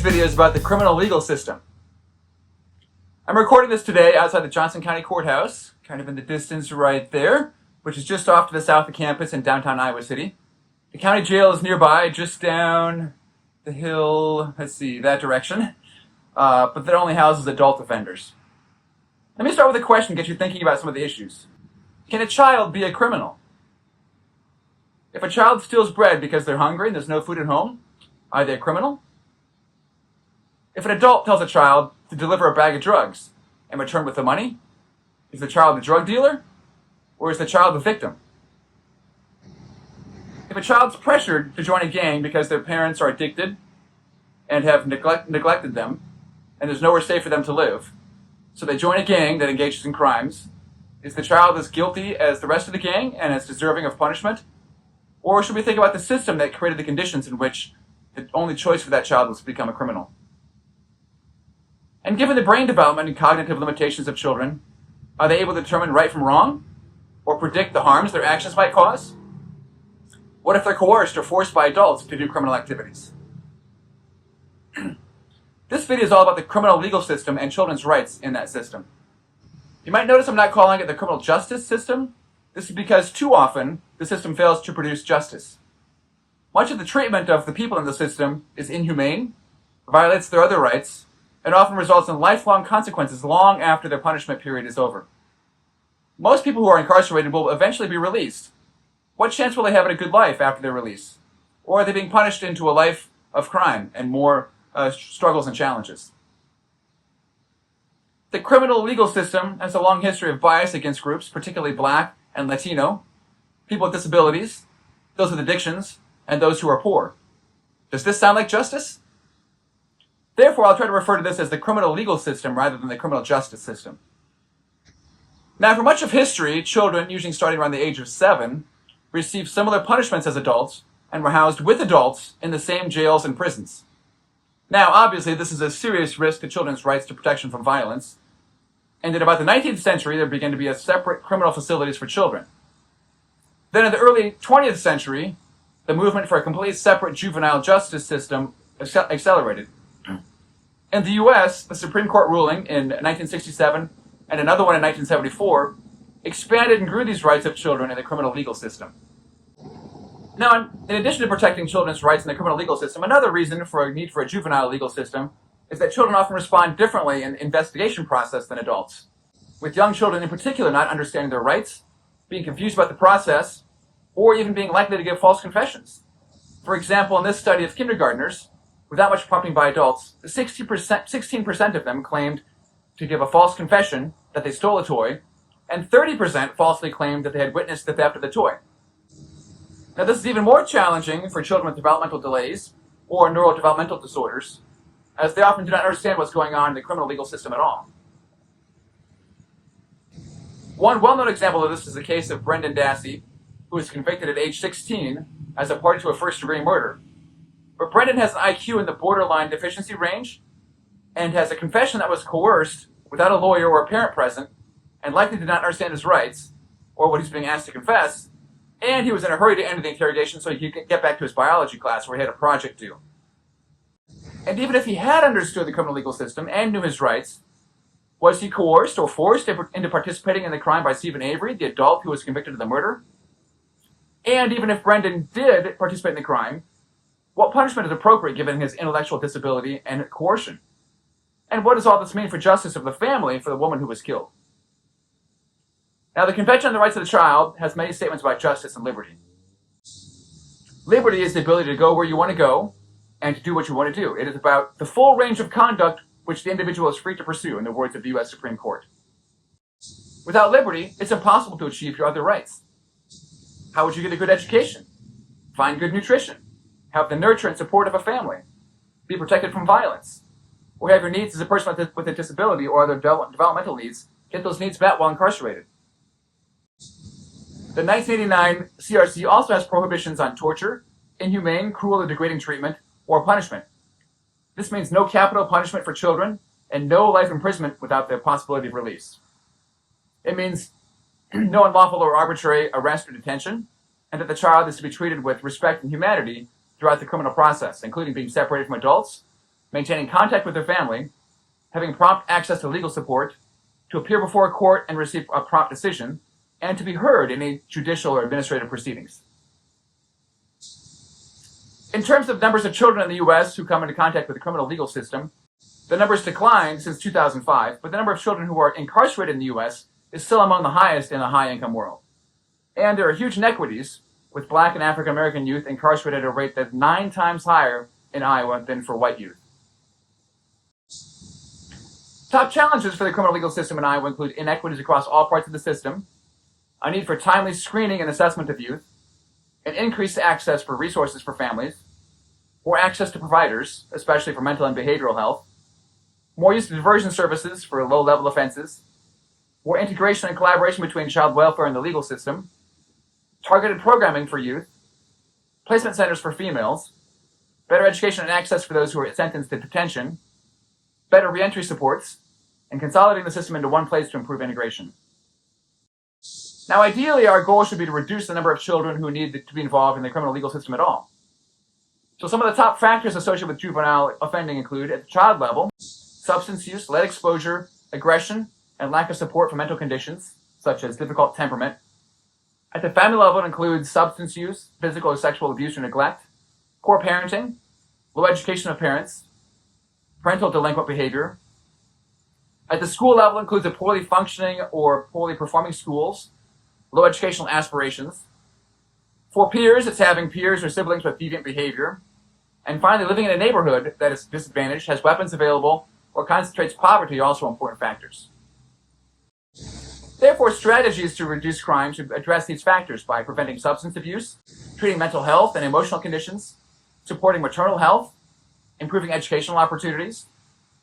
video is about the criminal legal system. I'm recording this today outside the Johnson County Courthouse, kind of in the distance right there, which is just off to the south of campus in downtown Iowa City. The county jail is nearby, just down the hill, that direction, but that only houses adult offenders. Let me start with a question to get you thinking about some of the issues. Can a child be a criminal? If a child steals bread because they're hungry and there's no food at home, are they a criminal? If an adult tells a child to deliver a bag of drugs and return with the money, is the child a drug dealer or is the child the victim? If a child's pressured to join a gang because their parents are addicted and have neglected them and there's nowhere safe for them to live, so they join a gang that engages in crimes, is the child as guilty as the rest of the gang and as deserving of punishment? Or should we think about the system that created the conditions in which the only choice for that child was to become a criminal? And given the brain development and cognitive limitations of children, are they able to determine right from wrong or predict the harms their actions might cause? What if they're coerced or forced by adults to do criminal activities? This video is all about the criminal legal system and children's rights in that system. You might notice I'm not calling it the criminal justice system. This is because too often the system fails to produce justice. Much of the treatment of the people in the system is inhumane, violates their other rights, and often results in lifelong consequences long after their punishment period is over. Most people who are incarcerated will eventually be released. What chance will they have at a good life after their release? Or are they being punished into a life of crime and more struggles and challenges? The criminal legal system has a long history of bias against groups, particularly Black and Latino, people with disabilities, those with addictions, and those who are poor. Does this sound like justice? Therefore, I'll try to refer to this as the criminal legal system rather than the criminal justice system. Now, for much of history, children, usually starting around the age of 7, received similar punishments as adults and were housed with adults in the same jails and prisons. Now, obviously, this is a serious risk to children's rights to protection from violence, and in about the 19th century, there began to be separate criminal facilities for children. Then in the early 20th century, the movement for a completely separate juvenile justice system accelerated. In the U.S., the Supreme Court ruling in 1967 and another one in 1974 expanded and grew these rights of children in the criminal legal system. Now, in addition to protecting children's rights in the criminal legal system, another reason for a need for a juvenile legal system is that children often respond differently in the investigation process than adults, with young children in particular not understanding their rights, being confused about the process, or even being likely to give false confessions. For example, in this study of kindergartners, without much prompting by adults, 16% of them claimed to give a false confession that they stole a toy, and 30% falsely claimed that they had witnessed the theft of the toy. Now, this is even more challenging for children with developmental delays or neurodevelopmental disorders, as they often do not understand what's going on in the criminal legal system at all. One well-known example of this is the case of Brendan Dassey, who was convicted at age 16 as a party to a first-degree murder. But Brendan has an IQ in the borderline deficiency range and has a confession that was coerced without a lawyer or a parent present and likely did not understand his rights or what he's being asked to confess, and he was in a hurry to end the interrogation so he could get back to his biology class where he had a project due. And even if he had understood the criminal legal system and knew his rights, was he coerced or forced into participating in the crime by Stephen Avery, the adult who was convicted of the murder? And even if Brendan did participate in the crime, what punishment is appropriate given his intellectual disability and coercion? And what does all this mean for justice of the family for the woman who was killed? Now, the Convention on the Rights of the Child has many statements about justice and liberty. Liberty is the ability to go where you want to go and to do what you want to do. It is about the full range of conduct which the individual is free to pursue, in the words of the U.S. Supreme Court. Without liberty, it's impossible to achieve your other rights. How would you get a good education? Find good nutrition? Have the nurture and support of a family? Be protected from violence? Or have your needs as a person with a disability or other developmental needs, get those needs met while incarcerated? The 1989 CRC also has prohibitions on torture, inhumane, cruel, or degrading treatment, or punishment. This means no capital punishment for children and no life imprisonment without the possibility of release. It means no unlawful or arbitrary arrest or detention, and that the child is to be treated with respect and humanity throughout the criminal process, including being separated from adults, maintaining contact with their family, having prompt access to legal support, to appear before a court and receive a prompt decision, and to be heard in any judicial or administrative proceedings. In terms of numbers of children in the U.S. who come into contact with the criminal legal system, the numbers declined since 2005, but the number of children who are incarcerated in the U.S. is still among the highest in the high-income world. And there are huge inequities, with Black and African American youth incarcerated at a rate that's 9 times higher in Iowa than for white youth. Top challenges for the criminal legal system in Iowa include inequities across all parts of the system, a need for timely screening and assessment of youth, an increased access for resources for families, more access to providers, especially for mental and behavioral health, more use of diversion services for low-level offenses, more integration and collaboration between child welfare and the legal system, targeted programming for youth, placement centers for females, better education and access for those who are sentenced to detention, better reentry supports, and consolidating the system into one place to improve integration. Now, ideally, our goal should be to reduce the number of children who need to be involved in the criminal legal system at all. So some of the top factors associated with juvenile offending include, at the child level, substance use, lead exposure, aggression, and lack of support for mental conditions, such as difficult temperament. At the family level, it includes substance use, physical or sexual abuse or neglect, poor parenting, low education of parents, parental delinquent behavior. At the school level, it includes a poorly functioning or poorly performing schools, low educational aspirations. For peers, it's having peers or siblings with deviant behavior. And finally, living in a neighborhood that is disadvantaged, has weapons available, or concentrates poverty are also important factors. Therefore, strategies to reduce crime should address these factors by preventing substance abuse, treating mental health and emotional conditions, supporting maternal health, improving educational opportunities,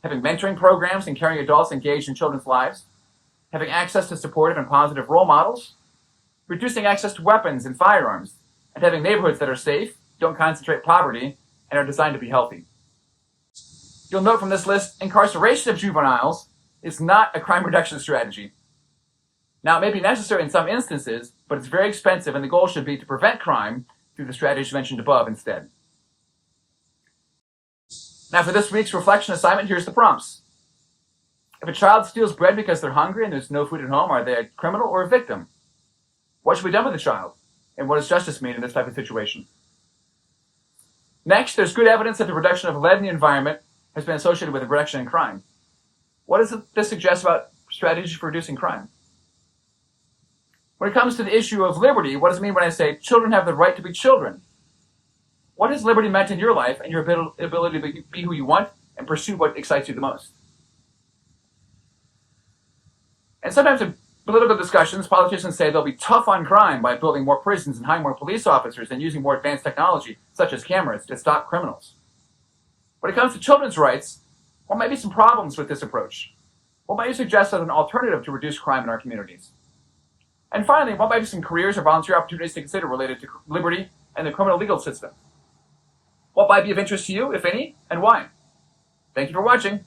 having mentoring programs and caring adults engaged in children's lives, having access to supportive and positive role models, reducing access to weapons and firearms, and having neighborhoods that are safe, don't concentrate poverty, and are designed to be healthy. You'll note from this list, incarceration of juveniles is not a crime reduction strategy. Now, it may be necessary in some instances, but it's very expensive, and the goal should be to prevent crime through the strategies mentioned above instead. Now, for this week's reflection assignment, here's the prompts. If a child steals bread because they're hungry and there's no food at home, are they a criminal or a victim? What should be done with the child? And what does justice mean in this type of situation? Next, there's good evidence that the reduction of lead in the environment has been associated with a reduction in crime. What does this suggest about strategies for reducing crime? When it comes to the issue of liberty, what does it mean when I say children have the right to be children? What has liberty meant in your life and your ability to be who you want and pursue what excites you the most? And sometimes in political discussions, politicians say they'll be tough on crime by building more prisons and hiring more police officers and using more advanced technology, such as cameras, to stop criminals. When it comes to children's rights, what might be some problems with this approach? What might you suggest as an alternative to reduce crime in our communities? And finally, what might be some careers or volunteer opportunities to consider related to liberty and the criminal legal system? What might be of interest to you, if any, and why? Thank you for watching.